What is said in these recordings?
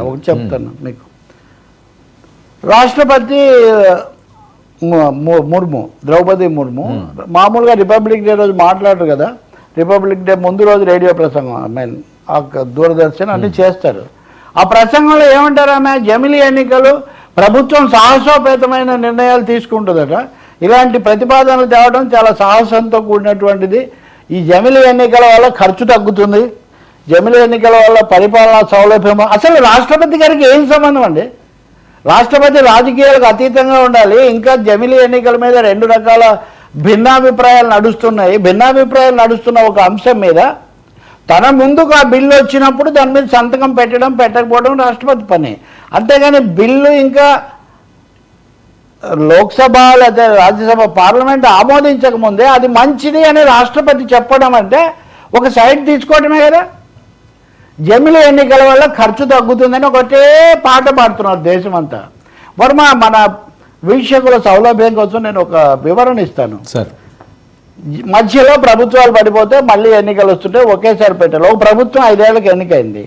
ఒకటి చెప్తాను మీకు. రాష్ట్రపతి ముర్ము, ద్రౌపది ముర్ము మామూలుగా రిపబ్లిక్ డే రోజు మాట్లాడరు కదా, రిపబ్లిక్ డే ముందు రోజు రేడియో ప్రసంగం, ఐ మీన్ దూరదర్శన్ అన్ని చేస్తారు. ఆ ప్రసంగంలో ఏమంటారు ఆమె, జమిలీ ఎన్నికలు ప్రభుత్వం సాహసోపేతమైన నిర్ణయాలు తీసుకుంటుందట, ఇలాంటి ప్రతిపాదనలు తేవడం చాలా సాహసంతో కూడినటువంటిది, ఈ జమిలీ ఎన్నికల వల్ల ఖర్చు తగ్గుతుంది, జమిలీ ఎన్నికల వల్ల పరిపాలనా సౌలభ్యం. అసలు రాష్ట్రపతి గారికి ఏం సంబంధం అండి? రాష్ట్రపతి రాజకీయాలకు అతీతంగా ఉండాలి. ఇంకా జమిలీ ఎన్నికల మీద 2 రకాల భిన్నాభిప్రాయాలు నడుస్తున్నాయి. భిన్నాభిప్రాయాలు నడుస్తున్న ఒక అంశం మీద తన ముందుకు ఆ బిల్లు వచ్చినప్పుడు దాని మీద సంతకం పెట్టడం పెట్టకపోవడం రాష్ట్రపతి పని. అంతేగాని బిల్లు ఇంకా లోక్సభ లేదా రాజ్యసభ పార్లమెంట్ ఆమోదించకముందే అది మంచిది అని రాష్ట్రపతి చెప్పడం అంటే ఒక సైడ్ తీసుకోవడమే కదా. జమిలీ ఎన్నికల వల్ల ఖర్చు తగ్గుతుందని ఒకటే పాట పాడుతున్నారు దేశం అంతా. వర్మ, మన వీక్షకుల సౌలభ్యం కోసం నేను ఒక వివరణ ఇస్తాను సార్. మధ్యలో ప్రభుత్వాలు పడిపోతే మళ్ళీ ఎన్నికలు వస్తుంటే ఒకేసారి పెట్టాలి. ఒక ప్రభుత్వం 5 ఏళ్లకు ఎన్నికైంది,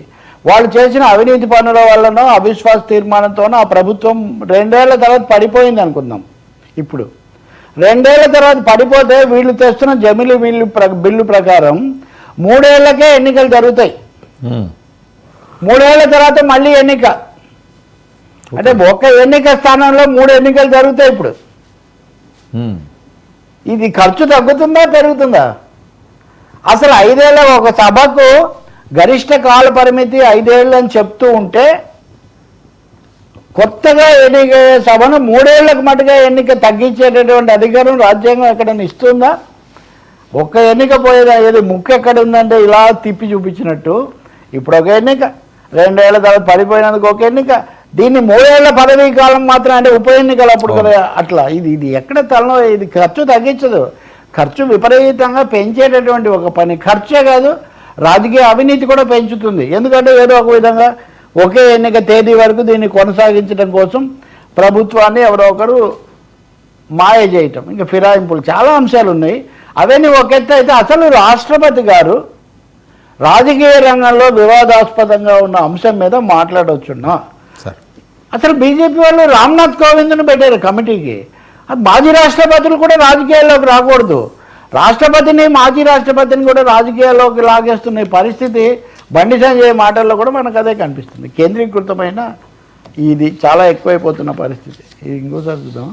వాళ్ళు చేసిన అవినీతి పనుల వల్లనో అవిశ్వాస తీర్మానంతోనో ఆ ప్రభుత్వం 2 ఏళ్ల తర్వాత పడిపోయింది అనుకుందాం. ఇప్పుడు 2 ఏళ్ల తర్వాత పడిపోతే వీళ్ళు తెస్తున్న జమిలీ బిల్లు ప్రకారం 3 ఏళ్లకే ఎన్నికలు జరుగుతాయి. 3 ఏళ్ల తర్వాత మళ్ళీ ఎన్నిక, అంటే ఒక ఎన్నిక స్థానంలో 3 ఎన్నికలు జరుగుతాయి. ఇప్పుడు ఇది ఖర్చు తగ్గుతుందా పెరుగుతుందా? అసలు 5 ఏళ్ళ ఒక సభకు గరిష్ట కాల పరిమితి 5 ఏళ్ళు అని చెప్తూ ఉంటే కొత్తగా ఎన్నిక సభను 3 ఏళ్లకు మటుగా ఎన్నిక తగ్గించేటటువంటి అధికారం రాజ్యాంగం ఎక్కడైనా ఇస్తుందా? ఒక్క ఎన్నిక పోయేదా, ఏది ముక్కు ఎక్కడ ఉందంటే ఇలా తిప్పి చూపించినట్టు. ఇప్పుడు ఒక ఎన్నిక, 2 ఏళ్ల తర్వాత పడిపోయినందుకు ఒక ఎన్నిక, దీన్ని 3 ఏళ్ల పదవీ కాలం మాత్రం, అంటే ఉప ఎన్నికలు అప్పుడు కదా అట్లా. ఇది ఎక్కడ తలలో, ఇది ఖర్చు తగ్గించదు, ఖర్చు విపరీతంగా పెంచేటటువంటి ఒక పని. ఖర్చే కాదు, రాజకీయ అవినీతి కూడా పెంచుతుంది. ఎందుకంటే ఏదో ఒక విధంగా ఒకే ఎన్నిక తేదీ వరకు దీన్ని కొనసాగించడం కోసం ప్రభుత్వాన్ని ఎవరో ఒకరు మాయ చేయటం, ఇంకా ఫిరాయింపులు, చాలా అంశాలు ఉన్నాయి. అవన్నీ ఒక ఎత్తు అయితే అసలు రాష్ట్రపతి గారు రాజకీయ రంగంలో వివాదాస్పదంగా ఉన్న అంశం మీద మాట్లాడవచ్చున్నా. అసలు బీజేపీ వాళ్ళు రామ్నాథ్ కోవింద్ను పెట్టారు కమిటీకి. మాజీ రాష్ట్రపతులు కూడా రాజకీయాల్లోకి రాకూడదు, రాష్ట్రపతిని మాజీ రాష్ట్రపతిని కూడా రాజకీయాల్లోకి లాగేస్తున్న పరిస్థితి బండి సంజయ్ మాటల్లో కూడా మనకు అదే కనిపిస్తుంది. కేంద్రీకృతమైన ఇది చాలా ఎక్కువైపోతున్న పరిస్థితి. ఇది ఇంకోసారి చూద్దాం.